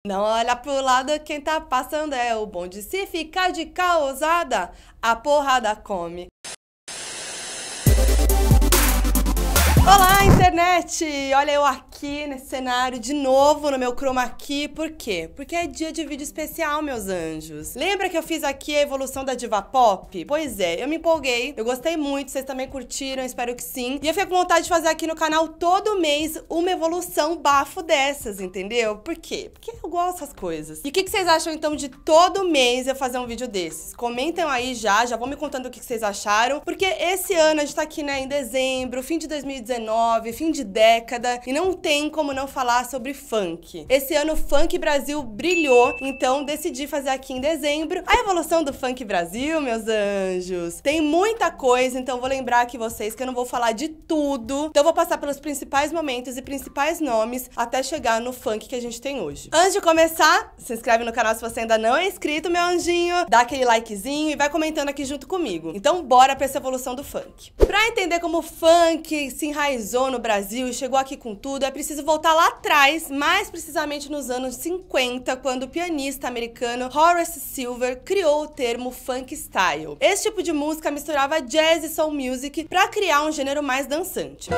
Não olha pro lado, quem tá passando é o bonde. Se ficar de causada, a porrada come. Olá, internet! Olha eu aqui nesse cenário de novo no meu chroma key. Por quê? Porque é dia de vídeo especial, meus anjos. Lembra que eu fiz aqui a evolução da diva pop? Pois é, eu me empolguei, eu gostei muito, vocês também curtiram, espero que sim. E eu fiquei com vontade de fazer aqui no canal todo mês uma evolução bafo dessas, entendeu? Por quê? Porque eu gosto dessas coisas. E o que vocês acham então de todo mês eu fazer um vídeo desses? Comentem aí já vão me contando o que vocês acharam, porque esse ano a gente tá aqui, né, em dezembro, fim de 2019, fim de década, e não tem como não falar sobre funk. Esse ano o Funk Brasil brilhou, então decidi fazer aqui em dezembro a evolução do Funk Brasil, meus anjos. Tem muita coisa, então vou lembrar aqui vocês que eu não vou falar de tudo, então vou passar pelos principais momentos e principais nomes até chegar no funk que a gente tem hoje. Antes de começar, se inscreve no canal se você ainda não é inscrito, meu anjinho, dá aquele likezinho e vai comentando aqui junto comigo. Então bora pra essa evolução do funk. Pra entender como o funk se enraizou no Brasil e chegou aqui com tudo, é preciso voltar lá atrás, mais precisamente nos anos 50, quando o pianista americano Horace Silver criou o termo funk style. Esse tipo de música misturava jazz e soul music para criar um gênero mais dançante.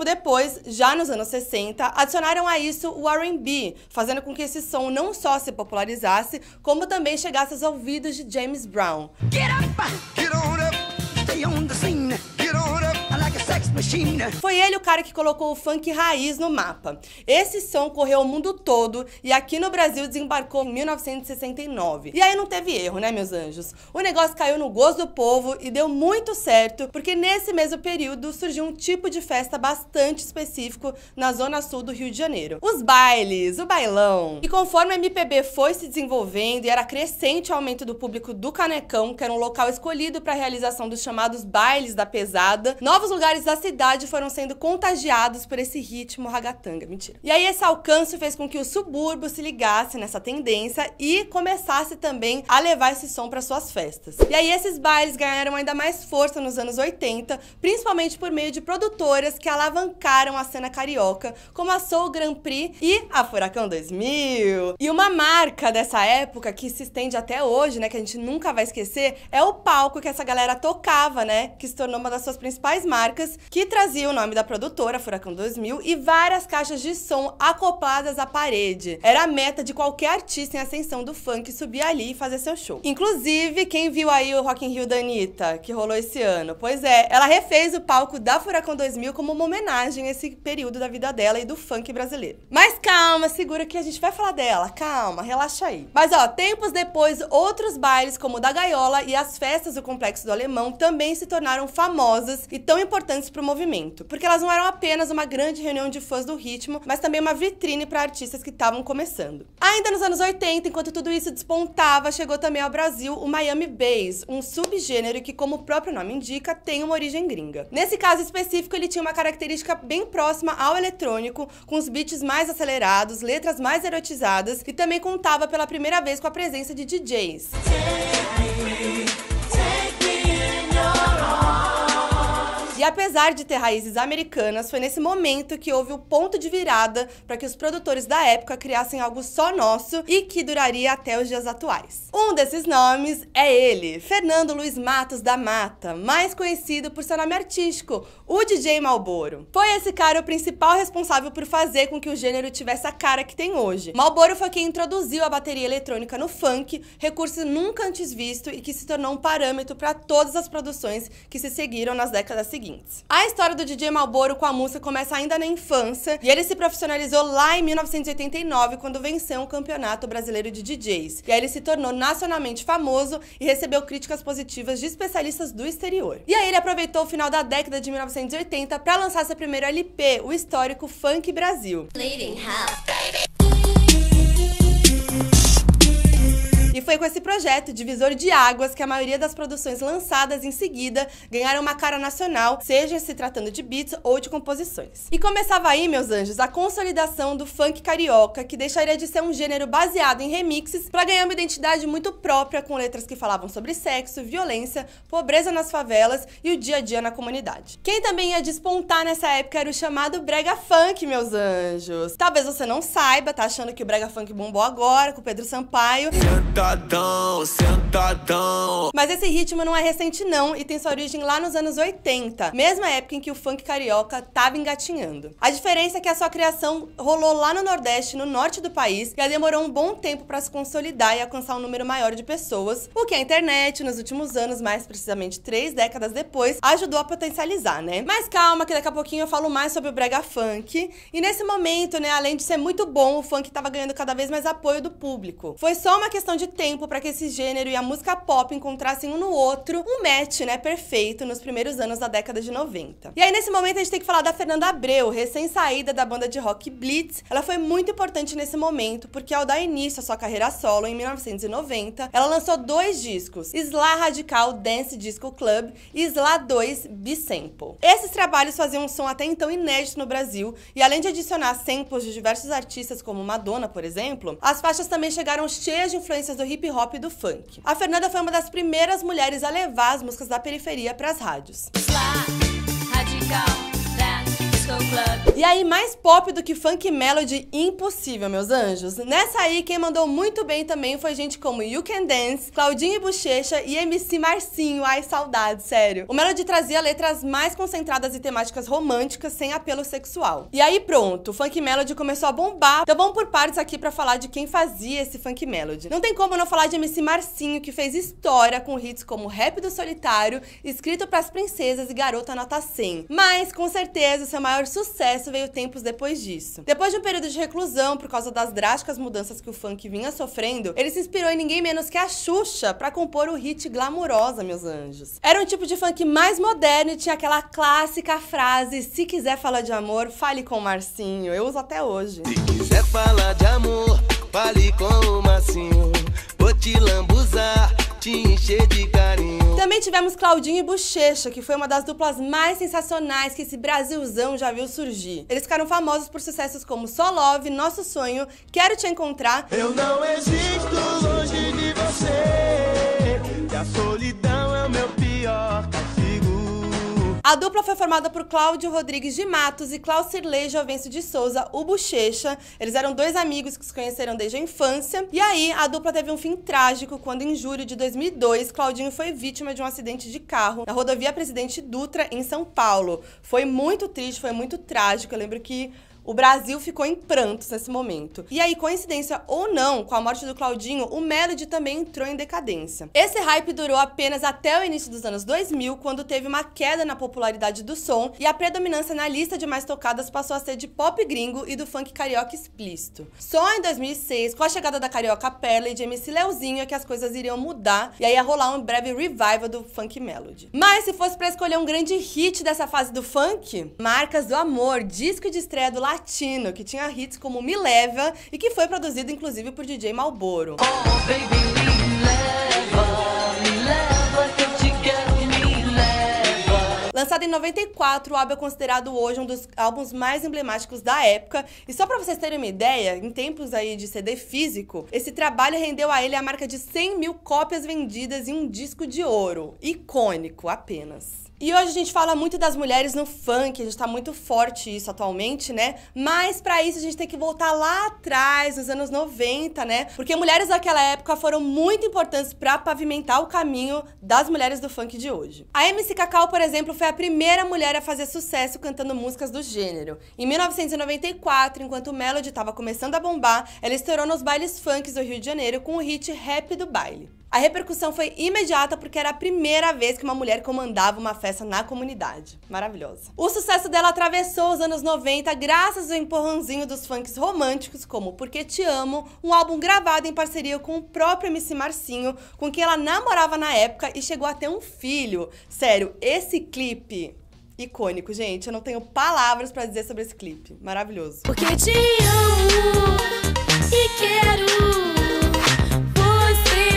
Depois, já nos anos 60, adicionaram a isso o R&B, fazendo com que esse som não só se popularizasse, como também chegasse aos ouvidos de James Brown. Get up, get on up, stay on the scene, get on up, I like a sex machine. Foi ele o cara que colocou o funk raiz no mapa. Esse som correu o mundo todo e aqui no Brasil desembarcou em 1969. E aí não teve erro, né, meus anjos? O negócio caiu no gosto do povo e deu muito certo, porque nesse mesmo período surgiu um tipo de festa bastante específico na zona sul do Rio de Janeiro. Os bailes, o bailão. E conforme a MPB foi se desenvolvendo e era crescente o aumento do público do Canecão, que era um local escolhido para a realização dos chamados bailes da pesada, novos lugares da cidade foram sendo contagiados por esse ritmo ragatanga. Mentira. E aí esse alcance fez com que o subúrbio se ligasse nessa tendência e começasse também a levar esse som para suas festas. E aí esses bailes ganharam ainda mais força nos anos 80, principalmente por meio de produtoras que alavancaram a cena carioca, como a Soul Grand Prix e a Furacão 2000. E uma marca dessa época que se estende até hoje, né, que a gente nunca vai esquecer, é o palco que essa galera tocava, né, que se tornou uma das suas principais marcas, que trazia o nome da produtora, Furacão 2000, e várias caixas de som acopladas à parede. Era a meta de qualquer artista em ascensão do funk subir ali e fazer seu show. Inclusive, quem viu aí o Rock in Rio da Anitta, que rolou esse ano? Pois é, ela refez o palco da Furacão 2000 como uma homenagem a esse período da vida dela e do funk brasileiro. Mas calma, segura que a gente vai falar dela. Calma, relaxa aí. Mas ó, tempos depois, outros bailes como o da Gaiola e as festas do Complexo do Alemão também se tornaram famosas e tão importantes pro movimento, porque elas não eram apenas uma grande reunião de fãs do ritmo, mas também uma vitrine para artistas que estavam começando. Ainda nos anos 80, enquanto tudo isso despontava, chegou também ao Brasil o Miami Bass, um subgênero que, como o próprio nome indica, tem uma origem gringa. Nesse caso específico, ele tinha uma característica bem próxima ao eletrônico, com os beats mais acelerados, letras mais erotizadas, e também contava pela primeira vez com a presença de DJs. E apesar de ter raízes americanas, foi nesse momento que houve o ponto de virada para que os produtores da época criassem algo só nosso e que duraria até os dias atuais. Um desses nomes é ele, Fernando Luiz Matos da Mata, mais conhecido por seu nome artístico, o DJ Malboro. Foi esse cara o principal responsável por fazer com que o gênero tivesse a cara que tem hoje. Malboro foi quem introduziu a bateria eletrônica no funk, recurso nunca antes visto e que se tornou um parâmetro para todas as produções que se seguiram nas décadas seguintes. A história do DJ Malboro com a música começa ainda na infância e ele se profissionalizou lá em 1989 quando venceu um campeonato brasileiro de DJs. E aí ele se tornou nacionalmente famoso e recebeu críticas positivas de especialistas do exterior. E aí ele aproveitou o final da década de 1980 para lançar seu primeiro LP, o histórico Funk Brasil. E foi com esse projeto, Divisor de Águas, que a maioria das produções lançadas em seguida ganharam uma cara nacional, seja se tratando de beats ou de composições. E começava aí, meus anjos, a consolidação do funk carioca, que deixaria de ser um gênero baseado em remixes para ganhar uma identidade muito própria, com letras que falavam sobre sexo, violência, pobreza nas favelas e o dia a dia na comunidade. Quem também ia despontar nessa época era o chamado brega funk, meus anjos. Talvez você não saiba, tá achando que o brega funk bombou agora, com o Pedro Sampaio. Sentadão, sentadão. Mas esse ritmo não é recente não, e tem sua origem lá nos anos 80, mesma época em que o funk carioca tava engatinhando. A diferença é que a sua criação rolou lá no Nordeste, no norte do país, e ela demorou um bom tempo pra se consolidar e alcançar um número maior de pessoas, o que a internet, nos últimos anos, mais precisamente 3 décadas depois, ajudou a potencializar, né? Mas calma, que daqui a pouquinho eu falo mais sobre o brega funk. E nesse momento, né, além de ser muito bom, o funk tava ganhando cada vez mais apoio do público. Foi só uma questão de tempo para que esse gênero e a música pop encontrassem um no outro um match, né, perfeito nos primeiros anos da década de 90. E aí nesse momento a gente tem que falar da Fernanda Abreu, recém-saída da banda de rock Blitz. Ela foi muito importante nesse momento, porque ao dar início à sua carreira solo em 1990, ela lançou 2 discos, Slá Radical Dance Disco Club e Slá 2 B-Sample. Esses trabalhos faziam um som até então inédito no Brasil, e além de adicionar samples de diversos artistas como Madonna, por exemplo, as faixas também chegaram cheias de influências do hip hop e do funk. A Fernanda foi uma das primeiras mulheres a levar as músicas da periferia para as rádios. E aí, mais pop do que funk melody, impossível, meus anjos. Nessa aí, quem mandou muito bem também foi gente como You Can Dance, Claudinho e Buchecha e MC Marcinho. Ai, saudade, sério. O melody trazia letras mais concentradas e temáticas românticas, sem apelo sexual. E aí, pronto, o funk melody começou a bombar. Então vamos por partes aqui pra falar de quem fazia esse funk melody. Não tem como não falar de MC Marcinho, que fez história com hits como Rap do Solitário, Escrito pras Princesas e Garota Nota 100. Mas, com certeza, seu maior sucesso veio tempos depois disso. Depois de um período de reclusão por causa das drásticas mudanças que o funk vinha sofrendo, ele se inspirou em ninguém menos que a Xuxa pra compor o hit Glamurosa, meus anjos. Era um tipo de funk mais moderno e tinha aquela clássica frase: se quiser falar de amor, fale com o Marcinho. Eu uso até hoje. Se quiser falar de amor, fale com o Marcinho. Vou te lambuzar, te encher de carinho. Também tivemos Claudinho e Buchecha, que foi uma das duplas mais sensacionais que esse Brasilzão já viu surgir. Eles ficaram famosos por sucessos como Só Love, Nosso Sonho, Quero Te Encontrar. Eu não existo longe de você, e a solidão é o meu pior castigo. A dupla foi formada por Cláudio Rodrigues de Matos e Claucirley Jovencio de Souza, o Buchecha. Eles eram 2 amigos que se conheceram desde a infância. E aí, a dupla teve um fim trágico quando, em julho de 2002, Claudinho foi vítima de um acidente de carro na rodovia Presidente Dutra, em São Paulo. Foi muito triste, foi muito trágico. Eu lembro que o Brasil ficou em prantos nesse momento. E aí, coincidência ou não, com a morte do Claudinho, o melody também entrou em decadência. Esse hype durou apenas até o início dos anos 2000, quando teve uma queda na popularidade do som e a predominância na lista de mais tocadas passou a ser de pop gringo e do funk carioca explícito. Só em 2006, com a chegada da Carioca Perla e de MC Leozinho, é que as coisas iriam mudar e aí ia rolar um breve revival do funk melody. Mas se fosse pra escolher um grande hit dessa fase do funk, Marcas do Amor, disco de estreia do latino, que tinha hits como Me Leva e que foi produzido inclusive por DJ Malboro. Oh, baby, me leva que eu te quero, me leva. Lançado em 94, o álbum é considerado hoje um dos álbuns mais emblemáticos da época. E só pra vocês terem uma ideia, em tempos aí de CD físico, esse trabalho rendeu a ele a marca de 100 mil cópias vendidas em um disco de ouro. Icônico, apenas. E hoje a gente fala muito das mulheres no funk, a gente tá muito forte isso atualmente, né? Mas pra isso a gente tem que voltar lá atrás, nos anos 90, né? Porque mulheres daquela época foram muito importantes pra pavimentar o caminho das mulheres do funk de hoje. A MC Cacau, por exemplo, foi a primeira mulher a fazer sucesso cantando músicas do gênero. Em 1994, enquanto o melody tava começando a bombar, ela estourou nos bailes funks do Rio de Janeiro com o hit Rap do Baile. A repercussão foi imediata porque era a primeira vez que uma mulher comandava uma festa na comunidade. Maravilhosa. O sucesso dela atravessou os anos 90 graças ao empurrãozinho dos funks românticos, como Porque Te Amo, um álbum gravado em parceria com o próprio MC Marcinho, com quem ela namorava na época e chegou a ter um filho. Sério, esse clipe... icônico, gente. Eu não tenho palavras pra dizer sobre esse clipe. Maravilhoso. Porque te amo e quero você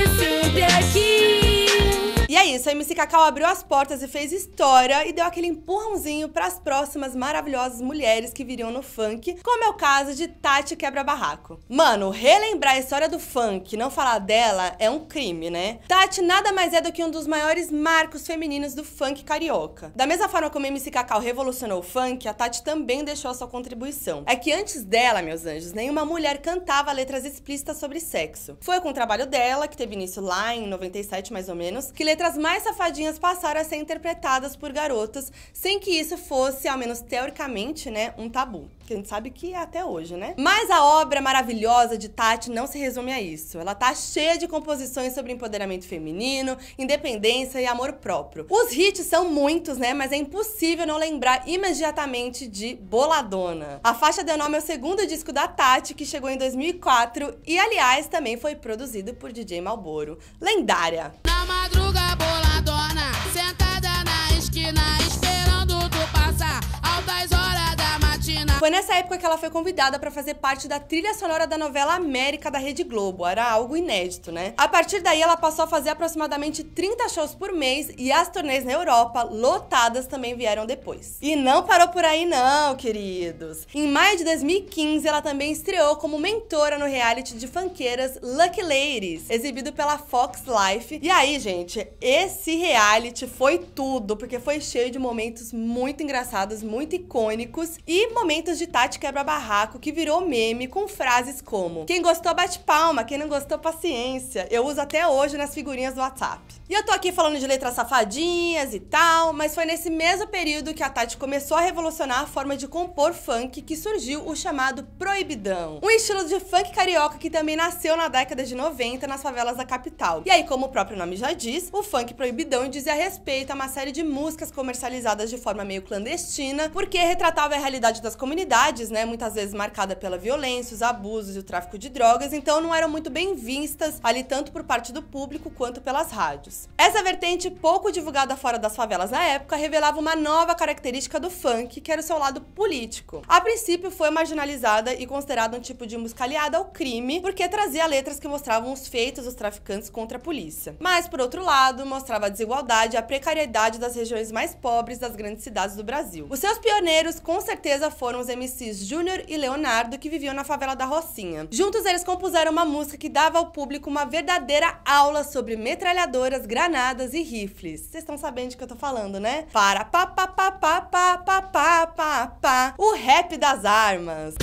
isso, a MC Cacau abriu as portas e fez história e deu aquele empurrãozinho para as próximas maravilhosas mulheres que viriam no funk, como é o caso de Tati Quebra-Barraco. Mano, relembrar a história do funk e não falar dela é um crime, né? Tati nada mais é do que um dos maiores marcos femininos do funk carioca. Da mesma forma como a MC Cacau revolucionou o funk, a Tati também deixou a sua contribuição. É que antes dela, meus anjos, nenhuma mulher cantava letras explícitas sobre sexo. Foi com o trabalho dela, que teve início lá em 97 mais ou menos, que letras mais safadinhas passaram a ser interpretadas por garotas, sem que isso fosse, ao menos teoricamente, né, um tabu. Que a gente sabe que é até hoje, né? Mas a obra maravilhosa de Tati não se resume a isso. Ela tá cheia de composições sobre empoderamento feminino, independência e amor próprio. Os hits são muitos, né? Mas é impossível não lembrar imediatamente de Boladona. A faixa deu nome ao segundo disco da Tati, que chegou em 2004 e, aliás, também foi produzido por DJ Malboro. Lendária! Na madruga boladona, sentada na esquina, esperando tu passar, altas horas da matina. Foi nessa época que ela foi convidada para fazer parte da trilha sonora da novela América da Rede Globo. Era algo inédito, né? A partir daí, ela passou a fazer aproximadamente 30 shows por mês e as turnês na Europa, lotadas, também vieram depois. E não parou por aí não, queridos. Em maio de 2015, ela também estreou como mentora no reality de funkeiras Lucky Ladies, exibido pela Fox Life. E aí, gente, esse reality foi tudo, porque foi cheio de momentos muito engraçados, muito icônicos e momentos de Tati Quebra-Barraco que virou meme com frases como: quem gostou bate palma, quem não gostou paciência. Eu uso até hoje nas figurinhas do WhatsApp. E eu tô aqui falando de letras safadinhas e tal, mas foi nesse mesmo período que a Tati começou a revolucionar a forma de compor funk, que surgiu o chamado proibidão. Um estilo de funk carioca que também nasceu na década de 90 nas favelas da capital. E aí, como o próprio nome já diz, o funk proibidão dizia respeito a uma série de músicas comercializadas de forma meio clandestina, porque retratava a realidade das comunidades, né, muitas vezes marcada pela violência, os abusos e o tráfico de drogas, então não eram muito bem vistas ali tanto por parte do público quanto pelas rádios. Essa vertente, pouco divulgada fora das favelas na época, revelava uma nova característica do funk, que era o seu lado político. A princípio foi marginalizada e considerada um tipo de música aliada ao crime, porque trazia letras que mostravam os feitos dos traficantes contra a polícia. Mas, por outro lado, mostrava a desigualdade e a precariedade das regiões mais pobres das grandes cidades do Brasil. Os seus pioneiros, com certeza, foram os MCs Júnior e Leonardo, que viviam na favela da Rocinha. Juntos, eles compuseram uma música que dava ao público uma verdadeira aula sobre metralhadoras, granadas e rifles. Vocês estão sabendo de que eu tô falando, né? Para pá pá pá pá pá pá pá pá pá. O rap das armas.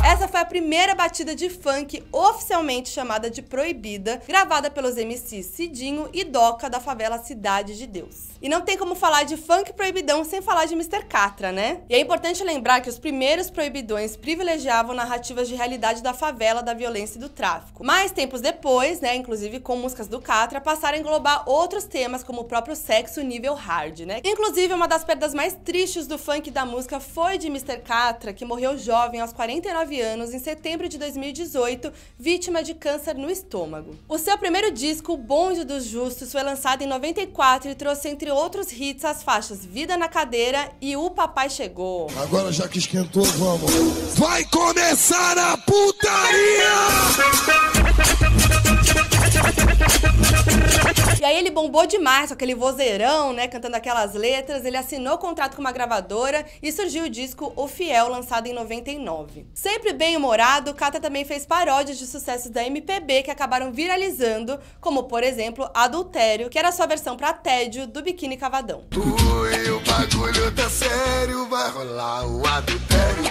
Essa foi a primeira batida de funk oficialmente chamada de proibida, gravada pelos MCs Cidinho e Doca da favela Cidade de Deus. E não tem como falar de funk proibidão sem falar de Mr. Catra, né? E é importante lembrar que os primeiros proibidões privilegiavam narrativas de realidade da favela, da violência e do tráfico. Mas tempos depois, né, inclusive com músicas do Catra, passaram a englobar outros temas como o próprio sexo nível hard, né? Inclusive, uma das perdas mais tristes do funk e da música foi de Mr. Catra, que morreu jovem aos 49 anos em setembro de 2018, vítima de câncer no estômago. O seu primeiro disco, O Bonde dos Justos, foi lançado em 94 e trouxe, entre outros hits, as faixas Vida na Cadeira e O Papai Chegou. Agora já que esquentou, vamos. Vai começar a putaria! E aí ele bombou demais com aquele vozeirão, né, cantando aquelas letras. Ele assinou contrato com uma gravadora e surgiu o disco O Fiel, lançado em 99. Sempre bem-humorado, Catra também fez paródias de sucessos da MPB que acabaram viralizando, como, por exemplo, Adultério, que era a sua versão pra Tédio, do Biquíni Cavadão. Ui, o bagulho tá sério, vai rolar o adultério.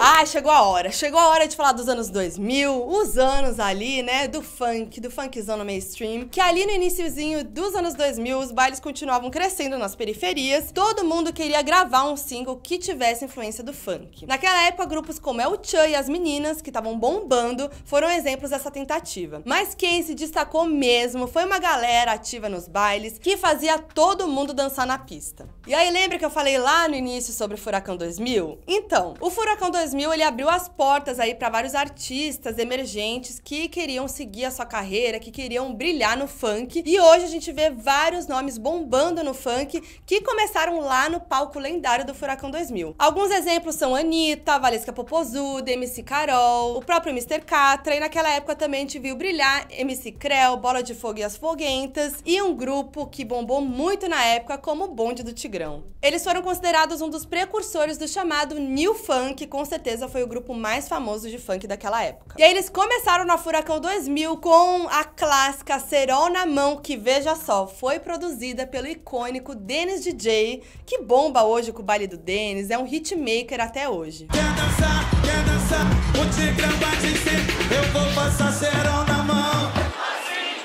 Ah, chegou a hora de falar dos anos 2000, os anos ali, né, do funkzão no mainstream, que ali no iniciozinho dos anos 2000, os bailes continuavam crescendo nas periferias, todo mundo queria gravar um single que tivesse influência do funk. Naquela época, grupos como El Chan e As Meninas, que estavam bombando, foram exemplos dessa tentativa. Mas quem se destacou mesmo foi uma galera ativa nos bailes, que fazia todo mundo dançar na pista. E aí, lembra que eu falei lá no início sobre o Furacão 2000? Então, o Furacão 2000 2000 ele abriu as portas aí para vários artistas emergentes que queriam seguir a sua carreira, que queriam brilhar no funk. E hoje a gente vê vários nomes bombando no funk que começaram lá no palco lendário do Furacão 2000. Alguns exemplos são Anitta, Valesca Popozuda, MC Carol, o próprio Mr. Catra, e naquela época também a gente viu brilhar MC Creu, Bola de Fogo e as Foguentas, e um grupo que bombou muito na época como o Bonde do Tigrão. Eles foram considerados um dos precursores do chamado New Funk, com certeza foi o grupo mais famoso de funk daquela época. E aí eles começaram na Furacão 2000 com a clássica Cerol na Mão, que, veja só, foi produzida pelo icônico Dennis DJ, que bomba hoje com o baile do Dennis, é um hitmaker até hoje. Quer dançar, o Tigrão vai dizer, eu vou passar cerol na mão.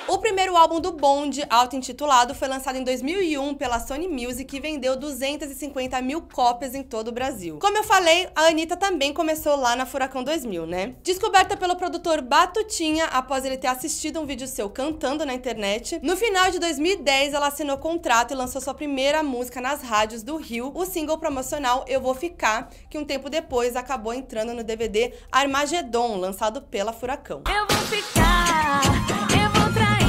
O primeiro álbum do Bonde, auto-intitulado, foi lançado em 2001 pela Sony Music e vendeu 250 mil cópias em todo o Brasil. Como eu falei, a Anitta também começou lá na Furacão 2000, né? Descoberta pelo produtor Batutinha após ele ter assistido um vídeo seu cantando na internet, no final de 2010 ela assinou contrato e lançou sua primeira música nas rádios do Rio, o single promocional Eu Vou Ficar, que um tempo depois acabou entrando no DVD Armagedon, lançado pela Furacão. Eu vou ficar, eu vou trair,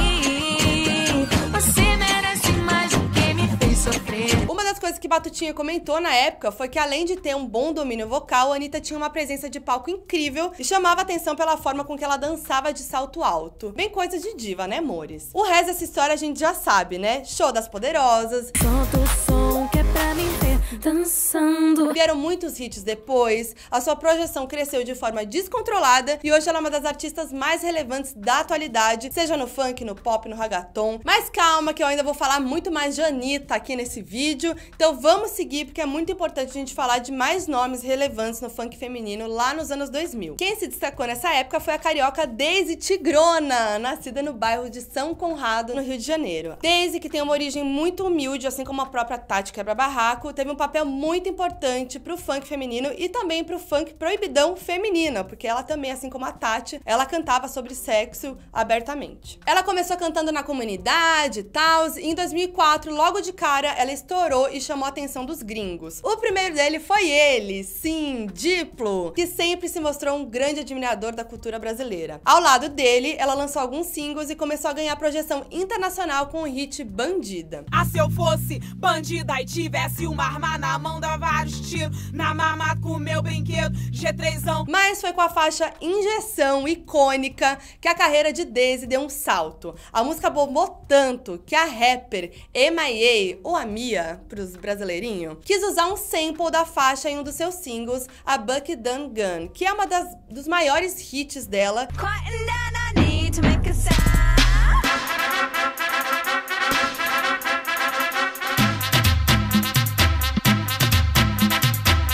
você merece mais do que me fez sofrer. Uma das coisas que Batutinha comentou na época foi que, além de ter um bom domínio vocal, a Anitta tinha uma presença de palco incrível e chamava atenção pela forma com que ela dançava de salto alto. Bem coisa de diva, né, amores? O resto dessa história a gente já sabe, né? Show das Poderosas. Solta o som que é pra me ver dançando. Vieram muitos hits depois, a sua projeção cresceu de forma descontrolada e hoje ela é uma das artistas mais relevantes da atualidade, seja no funk, no pop, no reggaeton. Mas calma que eu ainda vou falar muito mais de Anitta aqui nesse vídeo, então vamos seguir porque é muito importante a gente falar de mais nomes relevantes no funk feminino lá nos anos 2000. Quem se destacou nessa época foi a carioca Daisy Tigrona, nascida no bairro de São Conrado, no Rio de Janeiro. Daisy, que tem uma origem muito humilde, assim como a própria Tati Quebra-Barraco, teve um papel muito importante pro funk feminino e também pro funk proibidão feminino, porque ela também, assim como a Tati, ela cantava sobre sexo abertamente. Ela começou cantando na comunidade e tal, e em 2004, logo de cara, ela estourou e chamou a atenção dos gringos. O primeiro dele foi ele, sim, Diplo, que sempre se mostrou um grande admirador da cultura brasileira. Ao lado dele, ela lançou alguns singles e começou a ganhar projeção internacional com o hit Bandida. Ah, se eu fosse bandida e tivesse uma arma na mão, dava vários tiros na mama com meu brinquedo G3ão. Mas foi com a faixa Injeção, icônica, que a carreira de Daisy deu um salto. A música bombou tanto que a rapper MIA, ou a Mia, pros brasileirinhos, quis usar um sample da faixa em um dos seus singles, a Buck Dun Gun, que é uma dos maiores hits dela.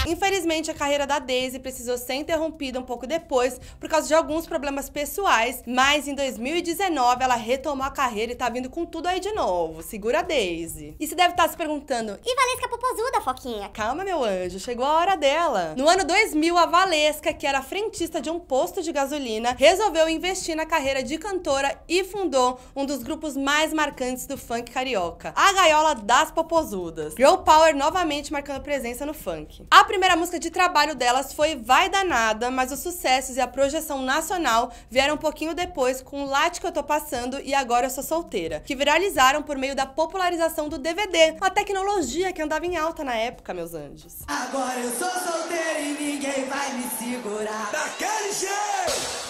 Infelizmente, a carreira da Daisy precisou ser interrompida um pouco depois por causa de alguns problemas pessoais, mas em 2019 ela retomou a carreira e tá vindo com tudo aí de novo. Segura a Daisy. E você deve estar se perguntando, E Valesca Popozuda, Foquinha? calma, meu anjo, chegou a hora dela. No ano 2000, a Valesca, que era frentista de um posto de gasolina, resolveu investir na carreira de cantora e fundou um dos grupos mais marcantes do funk carioca, a Gaiola das Popozudas. Girl Power novamente marcando presença no funk. A primeira música de trabalho delas foi Vai Danada, mas os sucessos e a projeção nacional vieram um pouquinho depois com Late Que Eu Tô Passando e Agora Eu Sou Solteira, que viralizaram por meio da popularização do DVD, uma tecnologia que andava em alta na época, meus anjos. Agora eu sou solteiro e ninguém vai me segurar. Daquele jeito!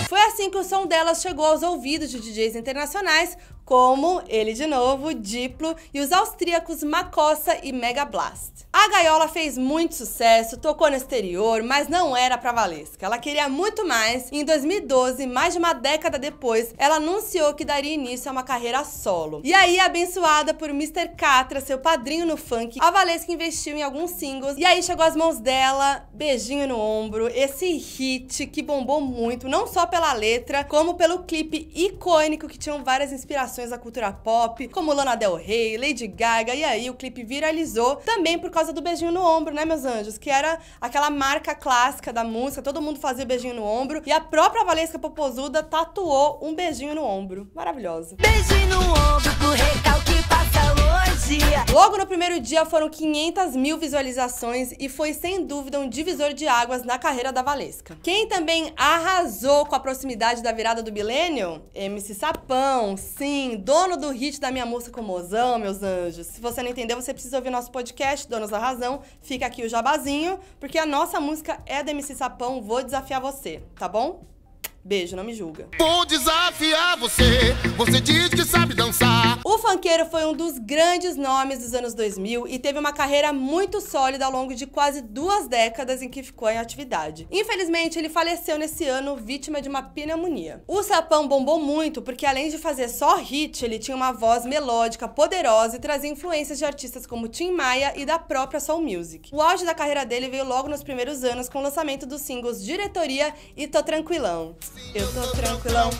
Foi assim que o som delas chegou aos ouvidos de DJs internacionais, como ele de novo, Diplo, e os austríacos Makossa e Mega Blast. A Gaiola fez muito sucesso, tocou no exterior, mas não era pra Valesca. Ela queria muito mais e em 2012, mais de uma década depois, ela anunciou que daria início a uma carreira solo. E aí, abençoada por Mr. Catra, seu padrinho no funk, a Valesca investiu em alguns singles e aí chegou às mãos dela Beijinho no Ombro, esse hit que bombou muito, não só pela letra, como pelo clipe icônico que tinham várias inspirações da cultura pop, como Lana Del Rey, Lady Gaga, e aí o clipe viralizou também por causa do beijinho no ombro, né, meus anjos? Que era aquela marca clássica da música, todo mundo fazia o beijinho no ombro, e a própria Valesca Popozuda tatuou um beijinho no ombro. Maravilhosa. Beijinho no ombro pro recalque passa longe. fantasia. Logo no primeiro dia foram 500 mil visualizações e foi sem dúvida um divisor de águas na carreira da Valesca. Quem também arrasou com a proximidade da virada do milênio? MC Sapão, sim, dono do hit da minha música com Mozão, meus anjos. Se você não entendeu, você precisa ouvir nosso podcast, Donos da Razão. Fica aqui o jabazinho, porque a nossa música é do MC Sapão, vou desafiar você, tá bom? Beijo, não me julga. Vou desafiar você, você diz que sabe dançar. O funkeiro foi um dos grandes nomes dos anos 2000 e teve uma carreira muito sólida ao longo de quase 2 décadas em que ficou em atividade. Infelizmente, ele faleceu nesse ano vítima de uma pneumonia. O Sapão bombou muito porque além de fazer só hit, ele tinha uma voz melódica, poderosa e trazia influências de artistas como Tim Maia e da própria Soul Music. O auge da carreira dele veio logo nos primeiros anos com o lançamento dos singles Diretoria e Tô Tranquilão. Eu tô tranquilão.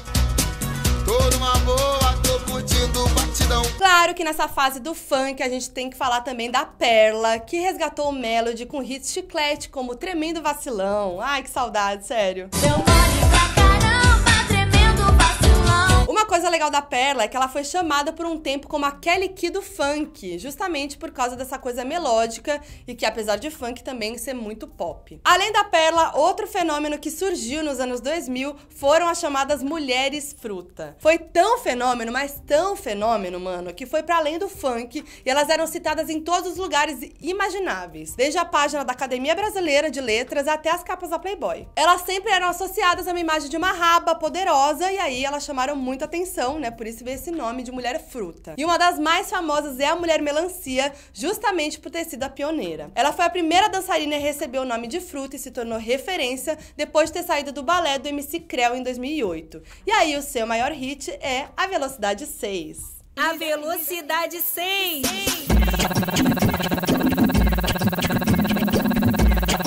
Tô numa boa, tô curtindo o batidão. Claro que nessa fase do funk a gente tem que falar também da Perla, que resgatou o Melody com hits chiclete como Tremendo Vacilão. Ai, que saudade, sério. Eu mole pra caramba, tremendo vacilão. Uma coisa legal da Perla é que ela foi chamada por um tempo como a Kelly Key do funk, justamente por causa dessa coisa melódica e que, apesar de funk, também ser muito pop. Além da Perla, outro fenômeno que surgiu nos anos 2000 foram as chamadas mulheres fruta. Foi tão fenômeno, mas tão fenômeno, mano, que foi pra além do funk e elas eram citadas em todos os lugares imagináveis, desde a página da Academia Brasileira de Letras até as capas da Playboy. Elas sempre eram associadas a uma imagem de uma raba poderosa e aí elas chamaram muita atenção, né? Por isso veio esse nome de mulher fruta. E uma das mais famosas é a mulher melancia, justamente por ter sido a pioneira. Ela foi a primeira dançarina a receber o nome de fruta e se tornou referência depois de ter saído do balé do MC Creu em 2008. E aí o seu maior hit é a Velocidade 6. A Velocidade 6.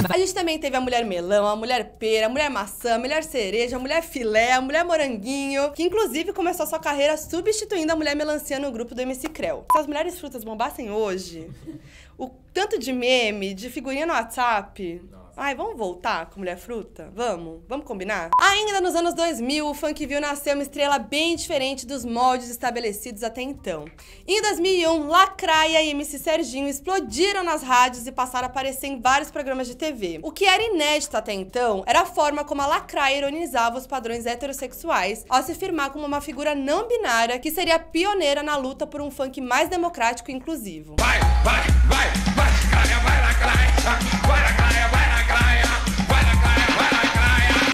A gente também teve a mulher melão, a mulher pera, a mulher maçã, a mulher cereja, a mulher filé, a mulher moranguinho, que inclusive começou sua carreira substituindo a mulher melancia no grupo do MC Creu. Se as mulheres frutas bombassem hoje, o tanto de meme, de figurinha no WhatsApp... Ai, vamos voltar com Mulher Fruta? Vamos? Vamos combinar? Ainda nos anos 2000, o funk viu nascer uma estrela bem diferente dos moldes estabelecidos até então. Em 2001, Lacraia e MC Serginho explodiram nas rádios e passaram a aparecer em vários programas de TV. O que era inédito até então era a forma como a Lacraia ironizava os padrões heterossexuais ao se firmar como uma figura não binária que seria pioneira na luta por um funk mais democrático e inclusivo. Vai, Lacraia, vai, Lacraia, vai, Lacraia, vai, Lacraia.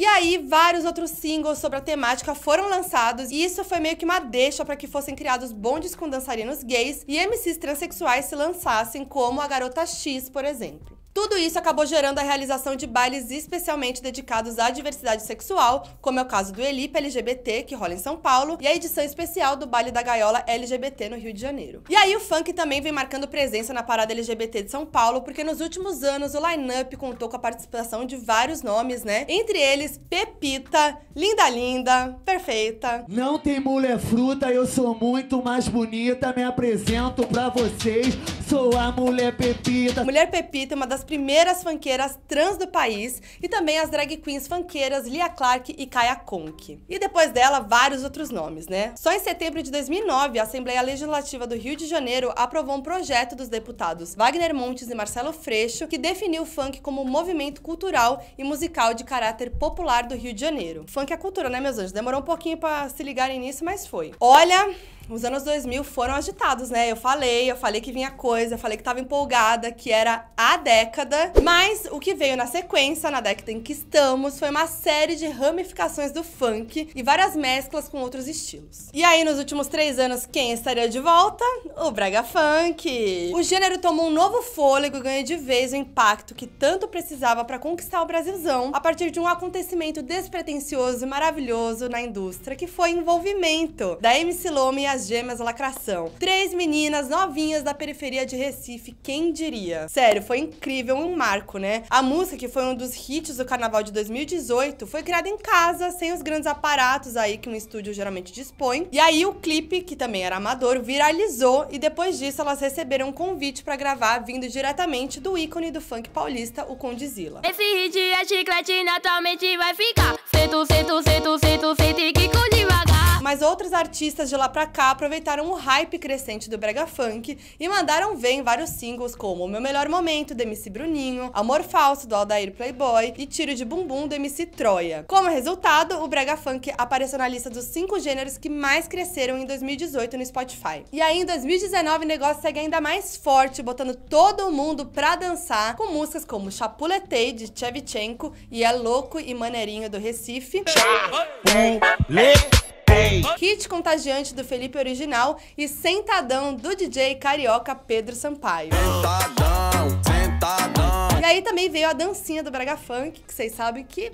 E aí, vários outros singles sobre a temática foram lançados e isso foi meio que uma deixa para que fossem criados bondes com dançarinos gays e MCs transexuais se lançassem, como a Garota X, por exemplo. Tudo isso acabou gerando a realização de bailes especialmente dedicados à diversidade sexual, como é o caso do Elipa LGBT, que rola em São Paulo, e a edição especial do Baile da Gaiola LGBT no Rio de Janeiro. E aí o funk também vem marcando presença na parada LGBT de São Paulo, porque nos últimos anos o line-up contou com a participação de vários nomes, né? Entre eles, Pepita, Linda Linda, Perfeita. Não tem mulher fruta, eu sou muito mais bonita, me apresento pra vocês, sou a Mulher Pepita. Mulher Pepita é uma das primeiras funkeiras trans do país e também as drag queens funkeiras Lia Clark e Kaya Conk. E depois dela, vários outros nomes, né? Só em setembro de 2009, a Assembleia Legislativa do Rio de Janeiro aprovou um projeto dos deputados Wagner Montes e Marcelo Freixo que definiu o funk como um movimento cultural e musical de caráter popular do Rio de Janeiro. Funk é cultura, né, meus anjos? Demorou um pouquinho pra se ligarem nisso, mas foi. Olha... Os anos 2000 foram agitados, né? Eu falei que vinha coisa, eu falei que tava empolgada, que era a década. Mas o que veio na sequência, na década em que estamos, foi uma série de ramificações do funk e várias mesclas com outros estilos. E aí, nos últimos 3 anos, quem estaria de volta? O Brega Funk. O gênero tomou um novo fôlego e ganhou de vez o impacto que tanto precisava pra conquistar o Brasilzão a partir de um acontecimento despretensioso e maravilhoso na indústria, que foi o envolvimento da MC Lome e as Gêmeas Lacração. 3 meninas novinhas da periferia de Recife, quem diria? Sério, foi incrível, um marco, né? A música, que foi um dos hits do carnaval de 2018, foi criada em casa, sem os grandes aparatos aí que um estúdio geralmente dispõe. E aí o clipe, que também era amador, viralizou e depois disso elas receberam um convite pra gravar vindo diretamente do ícone do funk paulista, o Condzilla. Esse hit é chiclete, naturalmente vai ficar. Sento, sento, sento, sento, sente que com devagar. Mas outros artistas de lá pra cá aproveitaram o hype crescente do brega funk e mandaram ver em vários singles como O Meu Melhor Momento, do MC Bruninho, Amor Falso, do Aldair Playboy e Tiro de Bumbum, do MC Troia. Como resultado, o brega funk apareceu na lista dos 5 gêneros que mais cresceram em 2018 no Spotify. E aí, em 2019, o negócio segue ainda mais forte, botando todo mundo pra dançar, com músicas como Chapuletei, de Chevchenko, e É Louco e Maneirinho, do Recife, Hit Contagiante, do Felipe Original e Sentadão, do DJ carioca Pedro Sampaio. E aí também veio a dancinha do brega funk, que vocês sabem que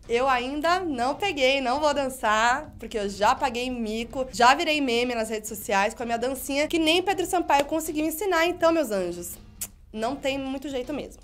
eu ainda não peguei, não vou dançar, porque eu já paguei mico, já virei meme nas redes sociais com a minha dancinha, que nem Pedro Sampaio conseguiu ensinar. Então, meus anjos, não tem muito jeito mesmo.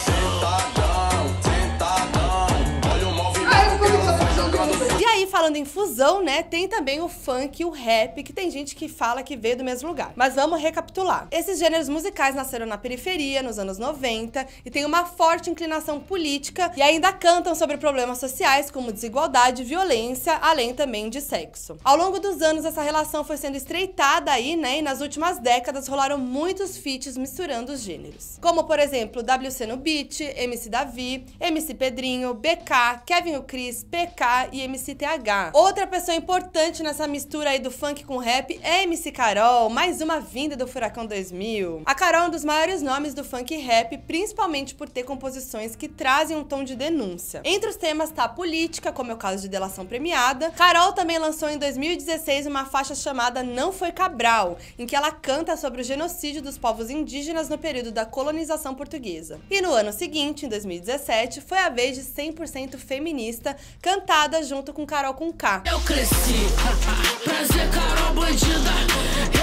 E aí, falando em fusão, né, tem também o funk e o rap, que tem gente que fala que veio do mesmo lugar. Mas vamos recapitular. Esses gêneros musicais nasceram na periferia, nos anos 90, e tem uma forte inclinação política, e ainda cantam sobre problemas sociais, como desigualdade e violência, além também de sexo. Ao longo dos anos, essa relação foi sendo estreitada aí, né, e nas últimas décadas rolaram muitos feats misturando os gêneros. Como, por exemplo, WC no Beat, MC Davi, MC Pedrinho, BK, Kevin o Cris, PK e MC TH. Outra pessoa importante nessa mistura aí do funk com rap é MC Carol, mais uma vinda do Furacão 2000. A Carol é um dos maiores nomes do funk e rap, principalmente por ter composições que trazem um tom de denúncia. Entre os temas tá a política, como é o caso de Delação Premiada. Carol também lançou em 2016 uma faixa chamada Não Foi Cabral, em que ela canta sobre o genocídio dos povos indígenas no período da colonização portuguesa. E no ano seguinte, em 2017, foi a vez de 100% Feminista, cantada junto com Carol com K. Eu cresci, prazer Carol bandida,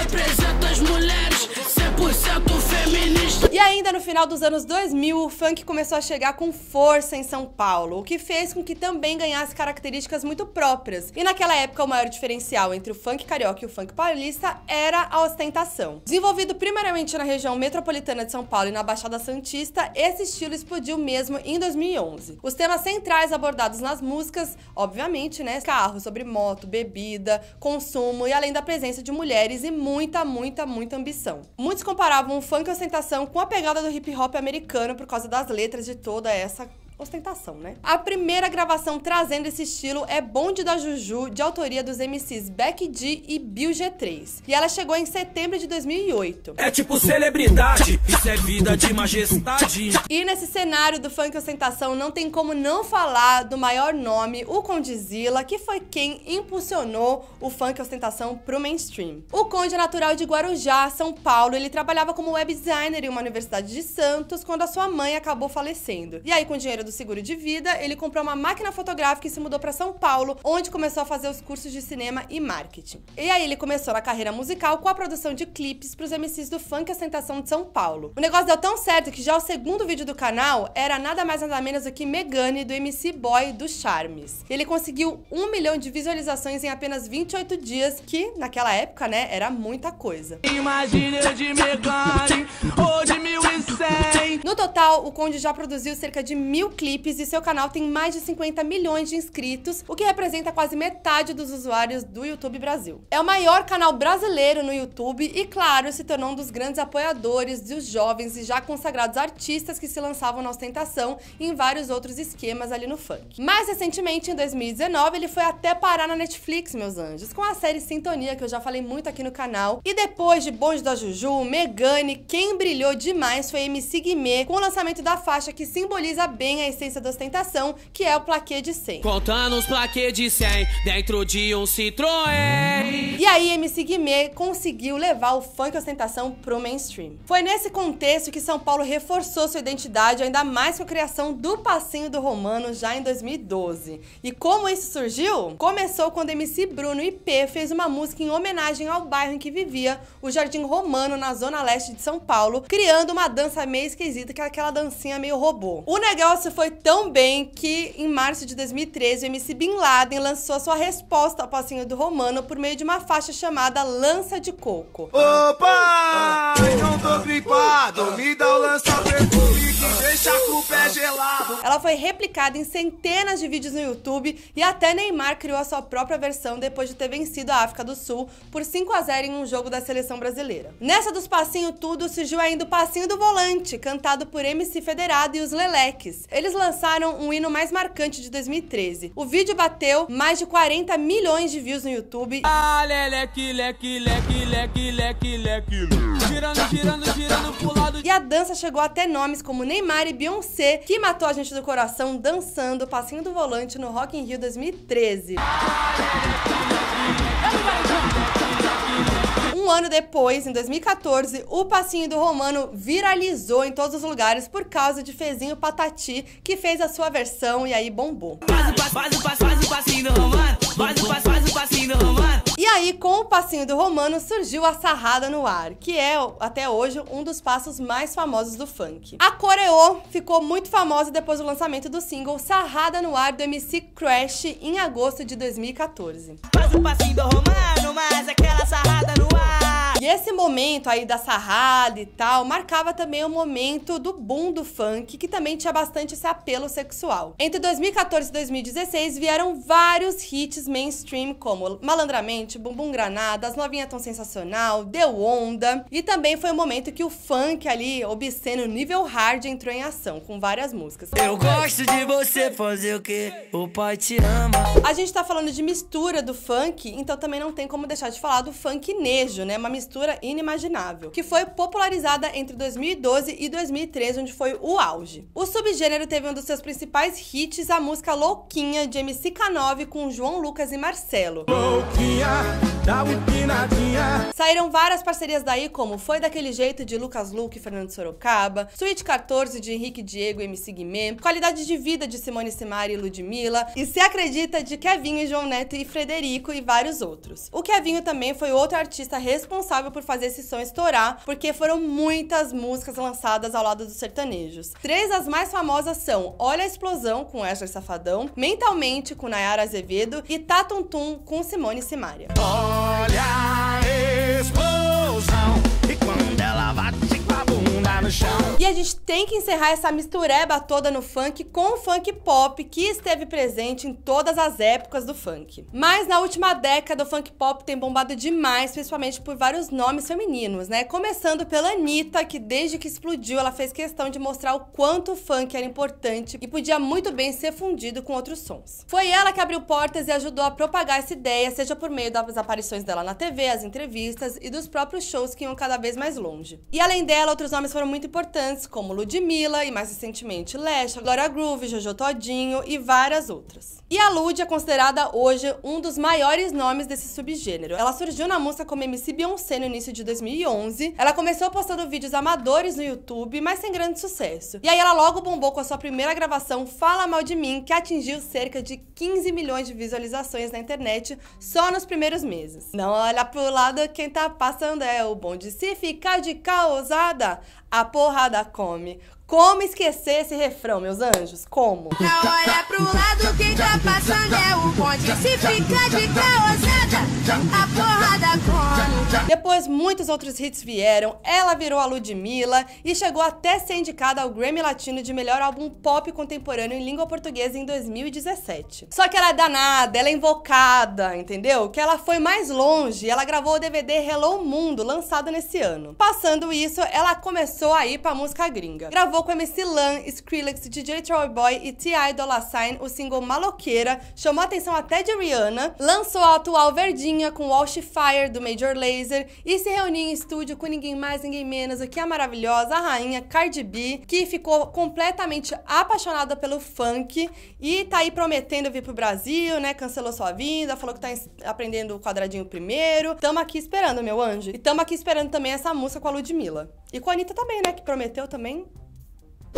representa as mulheres, 100% feminista. E ainda no final dos anos 2000, o funk começou a chegar com força em São Paulo, o que fez com que também ganhasse características muito próprias. E naquela época, o maior diferencial entre o funk carioca e o funk paulista era a ostentação. Desenvolvido primeiramente na região metropolitana de São Paulo e na Baixada Santista, esse estilo explodiu mesmo em 2011. Os temas centrais abordados nas músicas, obviamente, né, carro, sobre moto, bebida, consumo e além da presença de mulheres e muita ambição. Muitos comparavam o funk ostentação com a pegada do hip hop americano por causa das letras de toda essa ostentação, né? A primeira gravação trazendo esse estilo é Bonde da Juju, de autoria dos MCs Becky G e Bill G3. E ela chegou em setembro de 2008. É tipo celebridade, isso é vida de majestade. E nesse cenário do funk ostentação não tem como não falar do maior nome, o Condzilla, que foi quem impulsionou o funk ostentação pro mainstream. O Conde é natural de Guarujá, São Paulo. Ele trabalhava como web designer em uma universidade de Santos quando a sua mãe acabou falecendo. E aí, com dinheiro do seguro de vida, ele comprou uma máquina fotográfica e se mudou para São Paulo, onde começou a fazer os cursos de cinema e marketing. E aí ele começou na carreira musical com a produção de clipes pros MCs do funk ostentação de São Paulo. O negócio deu tão certo que já o segundo vídeo do canal era nada mais nada menos do que Megane, do MC Boy do Charmes. Ele conseguiu 1 milhão de visualizações em apenas 28 dias, que naquela época, né, era muita coisa. Imagina de Megane ou de 1100. No total, o Conde já produziu cerca de 1000 clipes e seu canal tem mais de 50 milhões de inscritos, o que representa quase metade dos usuários do YouTube Brasil. É o maior canal brasileiro no YouTube e, claro, se tornou um dos grandes apoiadores dos jovens e já consagrados artistas que se lançavam na ostentação e em vários outros esquemas ali no funk. Mais recentemente, em 2019, ele foi até parar na Netflix, meus anjos, com a série Sintonia, que eu já falei muito aqui no canal. E depois de Bonde da Juju, Megane, quem brilhou demais foi MC Guimê, com o lançamento da faixa que simboliza bem a essência da ostentação, que é o plaquê de 100. Contando os plaquês de 100 dentro de um Citroën. E aí, MC Guimê conseguiu levar o funk ostentação pro mainstream. Foi nesse contexto que São Paulo reforçou sua identidade, ainda mais com a criação do Passinho do Romano já em 2012. E como isso surgiu? Começou quando MC Bruno IP fez uma música em homenagem ao bairro em que vivia, o Jardim Romano, na zona leste de São Paulo, criando uma dança meio esquisita, que é aquela dancinha meio robô. O negócio foi tão bem que, em março de 2013, o MC Bin Laden lançou sua resposta ao passinho do Romano por meio de uma faixa chamada Lança de Coco. Opa! Não tô gripado, me dá o lança-perfume que deixa com o pé gelado. Ela foi replicada em centenas de vídeos no YouTube e até Neymar criou a sua própria versão depois de ter vencido a África do Sul por 5-0 em um jogo da seleção brasileira. Nessa dos passinho tudo, surgiu ainda o Passinho do Volante, cantado por MC Federado e os Leleques. Eles lançaram um hino mais marcante de 2013. O vídeo bateu mais de 40 milhões de views no YouTube. Ah, leleque, leque, leque, leque, leque, leque. Girando, girando, girando pro lado. E a dança chegou até nomes como Neymar e Beyoncé, que matou a gente do coração dançando o Passinho do Volante no Rock in Rio 2013. Um ano depois, em 2014, o Passinho do Romano viralizou em todos os lugares por causa de Fezinho Patati, que fez a sua versão e aí bombou. Faz o passinho do Romano. Faz o passinho do Romano. E aí, com o Passinho do Romano, surgiu a Sarrada no Ar, que é, até hoje, um dos passos mais famosos do funk. A coreô ficou muito famosa depois do lançamento do single Sarrada no Ar, do MC Crash, em agosto de 2014. Faz o passinho do Romano, mas aquela sarrada no ar. E esse momento aí da sarrada e tal, marcava também o momento do boom do funk, que também tinha bastante esse apelo sexual. Entre 2014 e 2016, vieram vários hits mainstream, como Malandramente, Bumbum Granada, As Novinhas Tão Sensacional, Deu Onda. E também foi o momento que o funk ali, obsceno, nível hard, entrou em ação, com várias músicas. Eu gosto de você fazer o quê? O pai te ama. A gente tá falando de mistura do funk, então também não tem como deixar de falar do funknejo, né? Uma mistura inimaginável, que foi popularizada entre 2012 e 2013, onde foi o auge. O subgênero teve um dos seus principais hits, a música Louquinha, de MC K9 com João Lucas e Marcelo. Louquinha, dá uma empinadinha. Saíram várias parcerias daí, como Foi Daquele Jeito, de Lucas Luque e Fernando Sorocaba, Suíte 14, de Henrique Diego e MC Guimê, Qualidade de Vida, de Simone Simari e Ludmilla, e Se Acredita, de Kevinho e João Neto e Frederico, e vários outros. O Kevinho também foi outro artista responsável por fazer esse som estourar, porque foram muitas músicas lançadas ao lado dos sertanejos. 3 das mais famosas são Olha a Explosão, com Wesley Safadão, Mentalmente, com Nayara Azevedo, e Tá Tum Tum, com Simone Simaria. Olha a explosão. E quando ela bate com a bunda no chão. E a gente tem que encerrar essa mistureba toda no funk com o funk pop, que esteve presente em todas as épocas do funk. Mas na última década o funk pop tem bombado demais, principalmente por vários nomes femininos, né? Começando pela Anitta, que desde que explodiu ela fez questão de mostrar o quanto o funk era importante e podia muito bem ser fundido com outros sons. Foi ela que abriu portas e ajudou a propagar essa ideia, seja por meio das aparições dela na TV, as entrevistas e dos próprios shows que iam cada vez mais longe. E além dela, outros nomes foram muito importantes, como Ludmilla e mais recentemente Lesha, Glória Groove, Jojo Todinho e várias outras. E a Lud é considerada hoje um dos maiores nomes desse subgênero. Ela surgiu na música como MC Beyoncé no início de 2011. Ela começou postando vídeos amadores no YouTube, mas sem grande sucesso. E aí ela logo bombou com a sua primeira gravação, Fala Mal de Mim, que atingiu cerca de 15 milhões de visualizações na internet só nos primeiros meses. Não olha pro lado, quem tá passando é o bonde. Se ficar de causada, a porrada come. Como esquecer esse refrão, meus anjos? Como? Não olha pro lado, quem tá passando é o bonde. Se ficar de caosada, a porrada come. Depois, muitos outros hits vieram, ela virou a Ludmilla e chegou até ser indicada ao Grammy Latino de melhor álbum pop contemporâneo em língua portuguesa em 2017. Só que ela é danada, ela é invocada, entendeu? Que ela foi mais longe, ela gravou o DVD Hello Mundo, lançado nesse ano. Passando isso, ela começou a ir pra música gringa. Gravou com MC Lan, Skrillex, DJ Troy Boy e T.I. Dolla $ign o single Maloqueira, chamou a atenção até de Rihanna, lançou a atual Verdinha com Wash Fire, do Major Lazer, e se reuniu em estúdio com ninguém mais, ninguém menos do que a maravilhosa, a rainha Cardi B, que ficou completamente apaixonada pelo funk e tá aí prometendo vir pro Brasil, né? Cancelou sua vinda, falou que tá aprendendo o quadradinho primeiro. Tamo aqui esperando, meu anjo. E tamo aqui esperando também essa música com a Ludmilla. E com a Anitta também, né? Que prometeu também.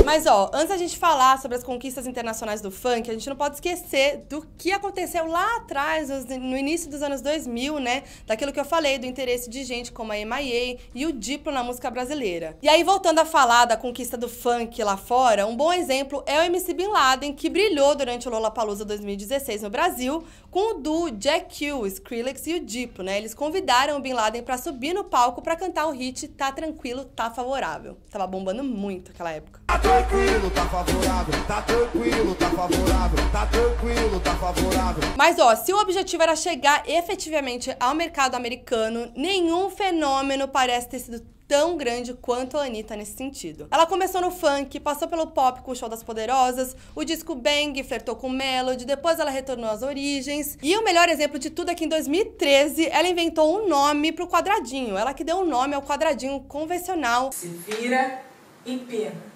Mas ó, antes da gente falar sobre as conquistas internacionais do funk, a gente não pode esquecer do que aconteceu lá atrás, no início dos anos 2000, né? Daquilo que eu falei, do interesse de gente como a MIA e o Diplo na música brasileira. E aí, voltando a falar da conquista do funk lá fora, um bom exemplo é o MC Bin Laden, que brilhou durante o Lollapalooza 2016 no Brasil, com o duo Jack Hill, Skrillex e o Diplo, né? Eles convidaram o Bin Laden pra subir no palco pra cantar o hit Tá Tranquilo, Tá Favorável. Tava bombando muito naquela época. Tá tranquilo, tá favorável, tá tranquilo, tá favorável, tá tranquilo, tá favorável. Mas ó, se o objetivo era chegar efetivamente ao mercado americano, nenhum fenômeno parece ter sido tão grande quanto a Anitta nesse sentido. Ela começou no funk, passou pelo pop com o Show das Poderosas, o disco Bang, flertou com Melody, depois ela retornou às origens. E o melhor exemplo de tudo é que em 2013 ela inventou um nome pro quadradinho. Ela que deu o nome ao quadradinho convencional. Se vira, empina.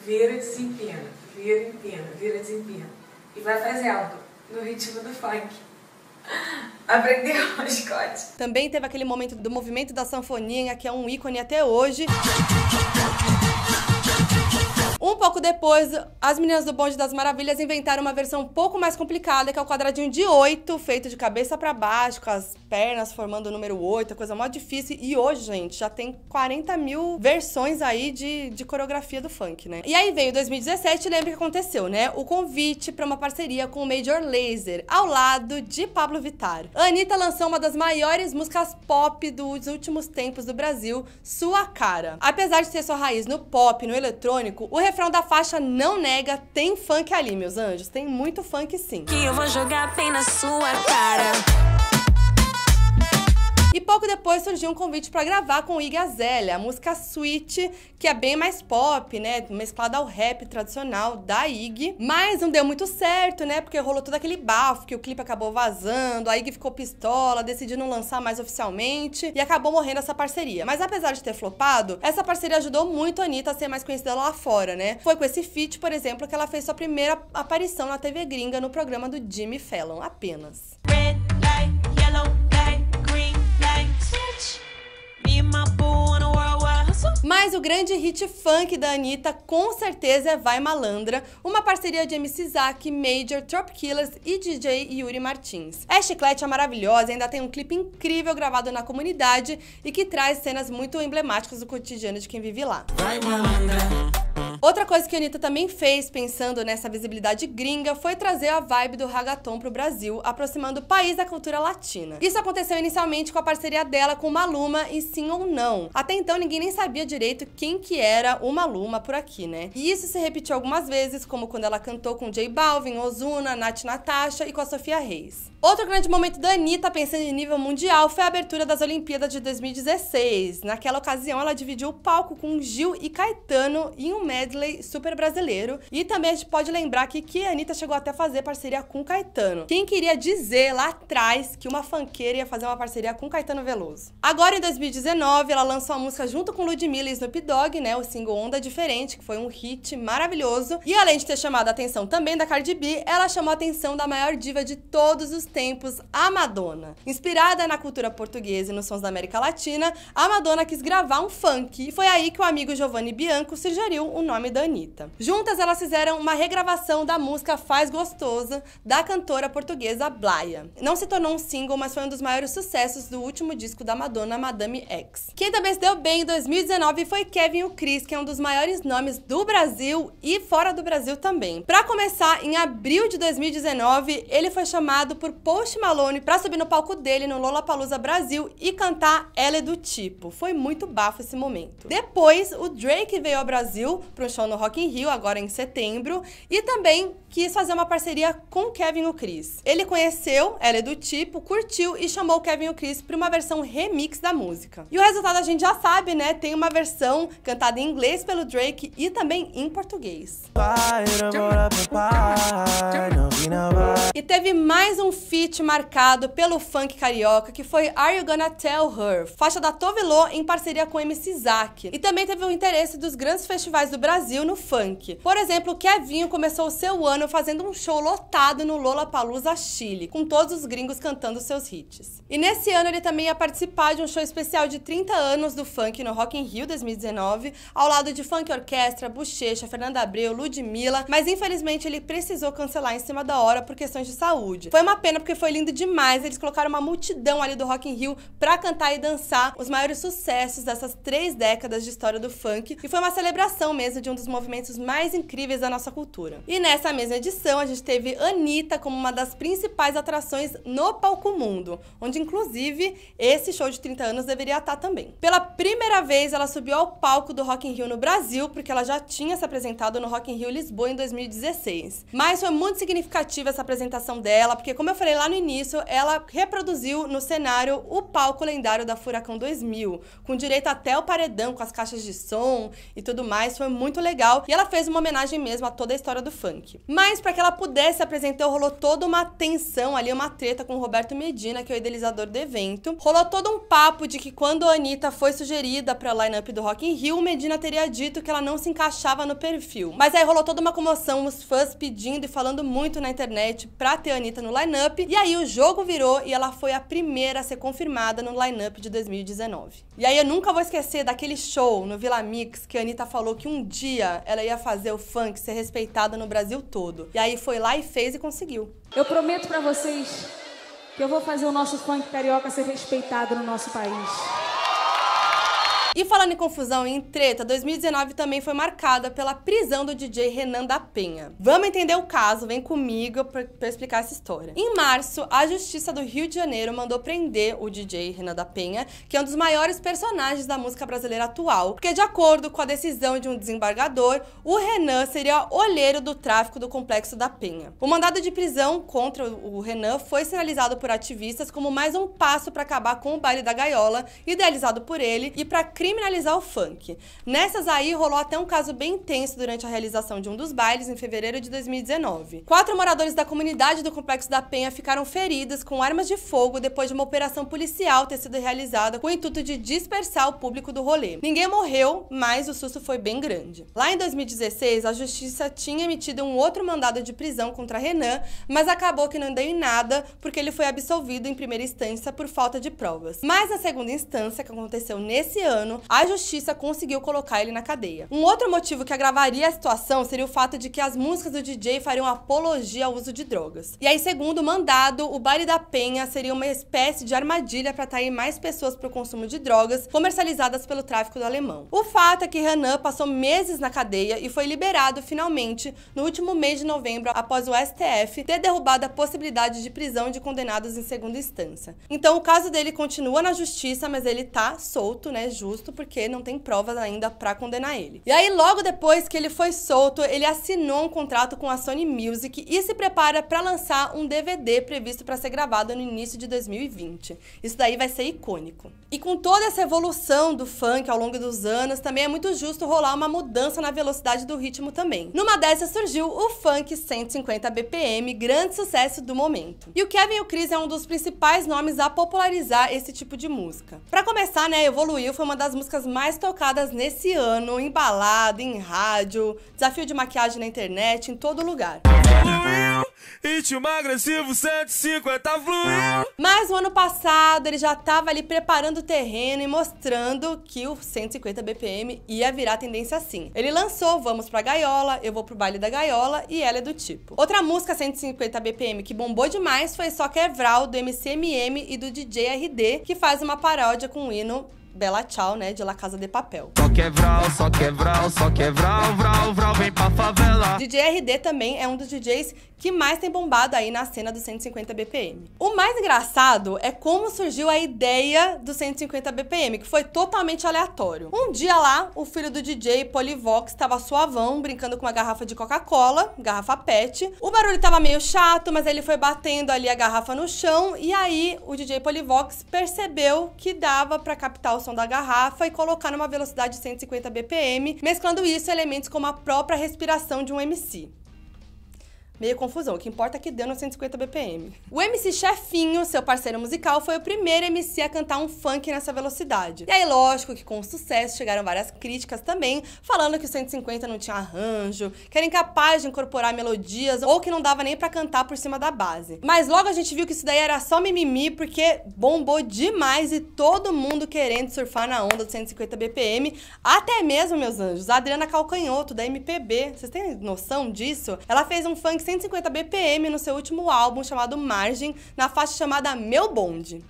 Vira, desempina. Vira, empina. Vira, desempina. E vai fazendo no ritmo do funk. Aprendeu, mascote. Também teve aquele momento do movimento da sanfoninha, que é um ícone até hoje. Um pouco depois, as meninas do Bonde das Maravilhas inventaram uma versão um pouco mais complicada, que é o quadradinho de 8, feito de cabeça pra baixo, com as pernas formando o número 8, coisa mó difícil. E hoje, gente, já tem 40 mil versões aí de coreografia do funk, né? E aí veio 2017, lembra o que aconteceu, né? O convite pra uma parceria com o Major Lazer, ao lado de Pablo Vittar. A Anitta lançou uma das maiores músicas pop dos últimos tempos do Brasil, Sua Cara. Apesar de ter sua raiz no pop, no eletrônico, o refrão da faixa não nega, tem funk ali, meus anjos. Tem muito funk, sim. Que eu vou jogar bem na sua cara. E pouco depois surgiu um convite pra gravar com o Iggy Azalea, a música Sweet, que é bem mais pop, né, mesclada ao rap tradicional da Iggy. Mas não deu muito certo, né, porque rolou todo aquele bafo, que o clipe acabou vazando, a Iggy ficou pistola, decidiu não lançar mais oficialmente e acabou morrendo essa parceria. Mas apesar de ter flopado, essa parceria ajudou muito a Anitta a ser mais conhecida lá fora, né. Foi com esse feat, por exemplo, que ela fez sua primeira aparição na TV gringa no programa do Jimmy Fallon, apenas. Red light, yellow light, green light, switch. Me and my boo on a worldwide hustle. Mas o grande hit funk da Anitta, com certeza, é Vai Malandra, uma parceria de MC Zack, Major, Trop Killers e DJ Yuri Martins. É chiclete, é maravilhosa, ainda tem um clipe incrível gravado na comunidade e que traz cenas muito emblemáticas do cotidiano de quem vive lá. Vai malandra. Outra coisa que a Anitta também fez, pensando nessa visibilidade gringa, foi trazer a vibe do reggaeton pro Brasil, aproximando o país da cultura latina. Isso aconteceu inicialmente com a parceria dela com Maluma e Sim ou Não. Até então ninguém nem sabia direito quem que era o Maluma por aqui, né? E isso se repetiu algumas vezes, como quando ela cantou com J Balvin, Ozuna, Nath Natasha e com a Sofia Reis. Outro grande momento da Anitta, pensando em nível mundial, foi a abertura das Olimpíadas de 2016. Naquela ocasião, ela dividiu o palco com Gil e Caetano em um medley super brasileiro. E também a gente pode lembrar aqui que a Anitta chegou até a fazer parceria com Caetano. Quem queria dizer lá atrás que uma funkeira ia fazer uma parceria com Caetano Veloso? Agora, em 2019, ela lançou a música junto com Ludmilla e Snoop Dogg, né? O single Onda Diferente, que foi um hit maravilhoso. E além de ter chamado a atenção também da Cardi B, ela chamou a atenção da maior diva de todos os tempos, a Madonna. Inspirada na cultura portuguesa e nos sons da América Latina, a Madonna quis gravar um funk e foi aí que o amigo Giovanni Bianco sugeriu o nome da Anitta. Juntas, elas fizeram uma regravação da música Faz Gostosa, da cantora portuguesa Blaia. Não se tornou um single, mas foi um dos maiores sucessos do último disco da Madonna, Madame X. Quem também se deu bem em 2019 foi Kevin o Chris, que é um dos maiores nomes do Brasil e fora do Brasil também. Pra começar, em abril de 2019, ele foi chamado por Post Malone pra subir no palco dele no Lollapalooza Brasil e cantar Ela é do Tipo. Foi muito bafo esse momento. Depois, o Drake veio ao Brasil para um show no Rock in Rio, agora em setembro, e também quis fazer uma parceria com Kevin o Chris. Ele conheceu Ela é do Tipo, curtiu e chamou o Kevin o Chris para uma versão remix da música. E o resultado a gente já sabe, né? Tem uma versão cantada em inglês pelo Drake e também em português. E E teve mais um feat marcado pelo funk carioca, que foi Are You Gonna Tell Her, faixa da Tove Lo em parceria com MC Zack. E também teve o interesse dos grandes festivais do Brasil no funk. Por exemplo, o Kevinho começou o seu ano fazendo um show lotado no Lollapalooza, Chile, com todos os gringos cantando seus hits. E nesse ano ele também ia participar de um show especial de 30 anos do funk no Rock in Rio 2019, ao lado de Funk Orquestra, Buchecha, Fernanda Abreu, Ludmilla, mas infelizmente ele precisou cancelar em cima da hora por questões de saúde. Foi uma pena porque foi lindo demais, eles colocaram uma multidão ali do Rock in Rio pra cantar e dançar os maiores sucessos dessas 3 décadas de história do funk, e foi uma celebração mesmo de um dos movimentos mais incríveis da nossa cultura. E nessa mesma edição a gente teve Anitta como uma das principais atrações no palco mundo, onde inclusive esse show de 30 anos deveria estar também. Pela primeira vez ela subiu ao palco do Rock in Rio no Brasil, porque ela já tinha se apresentado no Rock in Rio Lisboa em 2016. Mas foi muito significativa essa apresentação dela, porque como eu falei lá no início, ela reproduziu no cenário o palco lendário da Furacão 2000, com direito até o paredão, com as caixas de som e tudo mais, foi muito legal. E ela fez uma homenagem mesmo a toda a história do funk. Mas para que ela pudesse se apresentar, rolou toda uma tensão ali, uma treta com o Roberto Medina, que é o idealizador do evento. Rolou todo um papo de que quando a Anitta foi sugerida para a line-up do Rock in Rio, o Medina teria dito que ela não se encaixava no perfil. Mas aí rolou toda uma comoção, os fãs pedindo e falando muito na internet pra ter a Anitta no line-up, e aí o jogo virou e ela foi a primeira a ser confirmada no line-up de 2019. E aí eu nunca vou esquecer daquele show no Vila Mix que a Anitta falou que um dia ela ia fazer o funk ser respeitada no Brasil todo. E aí foi lá e fez e conseguiu. Eu prometo pra vocês que eu vou fazer o nosso funk carioca ser respeitado no nosso país. E falando em confusão e em treta, 2019 também foi marcada pela prisão do DJ Renan da Penha. Vamos entender o caso, vem comigo pra explicar essa história. Em março, a Justiça do Rio de Janeiro mandou prender o DJ Renan da Penha, que é um dos maiores personagens da música brasileira atual, porque de acordo com a decisão de um desembargador, o Renan seria olheiro do tráfico do Complexo da Penha. O mandado de prisão contra o Renan foi sinalizado por ativistas como mais um passo para acabar com o baile da gaiola, idealizado por ele, e para criminalizar o funk. Nessas aí, rolou até um caso bem intenso durante a realização de um dos bailes em fevereiro de 2019. 4 moradores da comunidade do Complexo da Penha ficaram feridos com armas de fogo depois de uma operação policial ter sido realizada com o intuito de dispersar o público do rolê. Ninguém morreu, mas o susto foi bem grande. Lá em 2016, a justiça tinha emitido um outro mandado de prisão contra Renan, mas acabou que não deu em nada, porque ele foi absolvido em primeira instância por falta de provas. Mas na segunda instância, que aconteceu nesse ano, a justiça conseguiu colocar ele na cadeia. Um outro motivo que agravaria a situação seria o fato de que as músicas do DJ fariam apologia ao uso de drogas. E aí, segundo o mandado, o baile da Penha seria uma espécie de armadilha para atrair mais pessoas para o consumo de drogas comercializadas pelo tráfico do alemão. O fato é que Renan passou meses na cadeia e foi liberado finalmente no último mês de novembro, após o STF ter derrubado a possibilidade de prisão de condenados em segunda instância. Então o caso dele continua na justiça, mas ele tá solto, né, justo, porque não tem provas ainda pra condenar ele. E aí, logo depois que ele foi solto, ele assinou um contrato com a Sony Music e se prepara pra lançar um DVD previsto pra ser gravado no início de 2020. Isso daí vai ser icônico. E com toda essa evolução do funk ao longo dos anos, também é muito justo rolar uma mudança na velocidade do ritmo também. Numa dessas surgiu o funk 150 BPM, grande sucesso do momento. E o Kevin e o Chris é um dos principais nomes a popularizar esse tipo de música. Pra começar, né, Evoluiu foi uma das músicas mais tocadas nesse ano, em balada, em rádio, desafio de maquiagem na internet, em todo lugar. Ritmo agressivo 150 fluiu. Mas no ano passado ele já estava ali preparando o terreno e mostrando que o 150 BPM ia virar tendência assim. Ele lançou Vamos Pra Gaiola, Eu Vou Pro Baile da Gaiola e Ela é do Tipo. Outra música 150 BPM que bombou demais foi Só Quer Vral, do MCMM e do DJ RD, que faz uma paródia com o hino Bela Tchau, né, de La Casa de Papel. Só quer vral, só quer vral, só quer vral, vral, vral, vem pra favela. DJ RD também é um dos DJs que mais tem bombado aí na cena do 150 BPM. O mais engraçado é como surgiu a ideia do 150 BPM, que foi totalmente aleatório. Um dia lá, o filho do DJ, Polivox, estava suavão, brincando com uma garrafa de Coca-Cola, garrafa PET. O barulho estava meio chato, mas ele foi batendo ali a garrafa no chão, e aí o DJ Polivox percebeu que dava pra captar o som da garrafa e colocar numa velocidade de 150 BPM, mesclando isso a elementos como a própria respiração de um MC. meio confusão. O que importa é que deu no 150 BPM. O MC Chefinho, seu parceiro musical, foi o primeiro MC a cantar um funk nessa velocidade. E aí, lógico que com sucesso chegaram várias críticas também, falando que o 150 não tinha arranjo, que era incapaz de incorporar melodias ou que não dava nem pra cantar por cima da base. Mas logo a gente viu que isso daí era só mimimi, porque bombou demais e todo mundo querendo surfar na onda do 150 BPM, até mesmo, meus anjos, a Adriana Calcanhoto, da MPB. Vocês têm noção disso? Ela fez um funk 150 BPM no seu último álbum, chamado Margem, na faixa chamada Meu Bonde.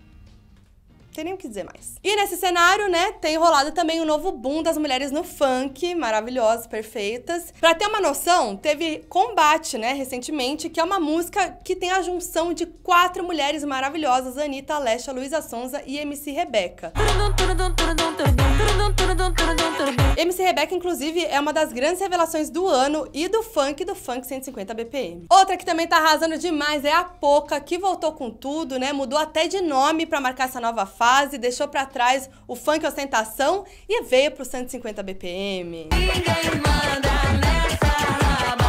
Não tem nem o que dizer mais. E nesse cenário, né, tem rolado também o novo boom das mulheres no funk, maravilhosas, perfeitas. Pra ter uma noção, teve Combate, né, recentemente, que é uma música que tem a junção de 4 mulheres maravilhosas, Anitta, Alexa, Luísa Sonza e MC Rebeca. MC Rebeca, inclusive, é uma das grandes revelações do ano e do funk 150 BPM. Outra que também tá arrasando demais é a Poca, que voltou com tudo, né, mudou até de nome pra marcar essa nova fase, deixou pra trás o funk ostentação e veio pro 150 BPM.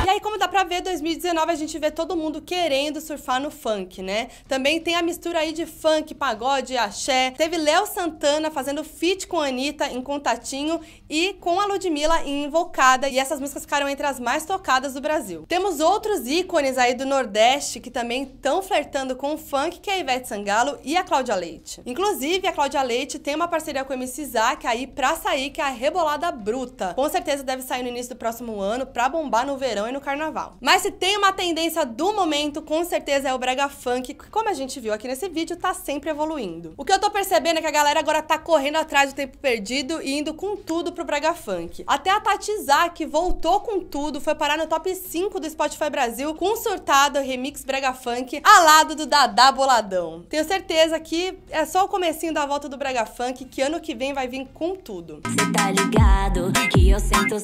E aí, como dá pra ver, 2019 a gente vê todo mundo querendo surfar no funk, né? Também tem a mistura aí de funk, pagode, axé. Teve Léo Santana fazendo feat com a Anitta em Contatinho e com a Ludmilla em Invocada. E essas músicas ficaram entre as mais tocadas do Brasil. Temos outros ícones aí do Nordeste que também estão flertando com o funk, que é a Ivete Sangalo e a Cláudia Leite. Inclusive, a Cláudia Leite tem uma parceria com o MC Zack aí pra sair, que é a Rebolada Bruta. Com certeza deve sair no início do próximo ano pra bombar no verão e no carnaval. Mas se tem uma tendência do momento, com certeza é o brega funk, que, como a gente viu aqui nesse vídeo, tá sempre evoluindo. O que eu tô percebendo é que a galera agora tá correndo atrás do tempo perdido e indo com tudo pro brega funk. Até a Tati Zak voltou com tudo, foi parar no top 5 do Spotify Brasil com Surtado remix brega funk ao lado do Dadá Boladão. Tenho certeza que é só o comecinho da volta do brega funk, que ano que vem vai vir com tudo. Cê tá ligado que eu sento,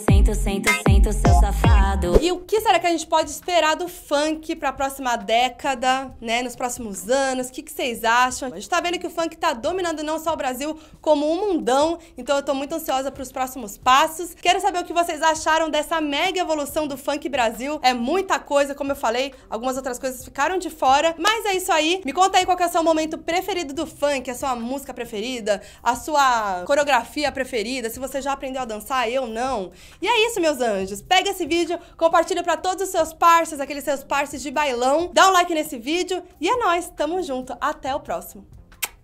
seu safado. E o que será que a gente pode esperar do funk pra próxima década, né, nos próximos anos? O que vocês acham? A gente tá vendo que o funk tá dominando não só o Brasil, como o mundão, então eu tô muito ansiosa pros próximos passos. Quero saber o que vocês acharam dessa mega evolução do funk Brasil. É muita coisa, como eu falei, algumas outras coisas ficaram de fora, mas é isso aí. Me conta aí qual que é o seu momento preferido do funk, a sua música preferida, a sua coreografia preferida, se você já aprendeu a dançar, eu não. E é isso, meus anjos. Pega esse vídeo, compartilha pra todos os seus parceiros, aqueles seus parceiros de bailão, dá um like nesse vídeo e é nóis, tamo junto. Até o próximo.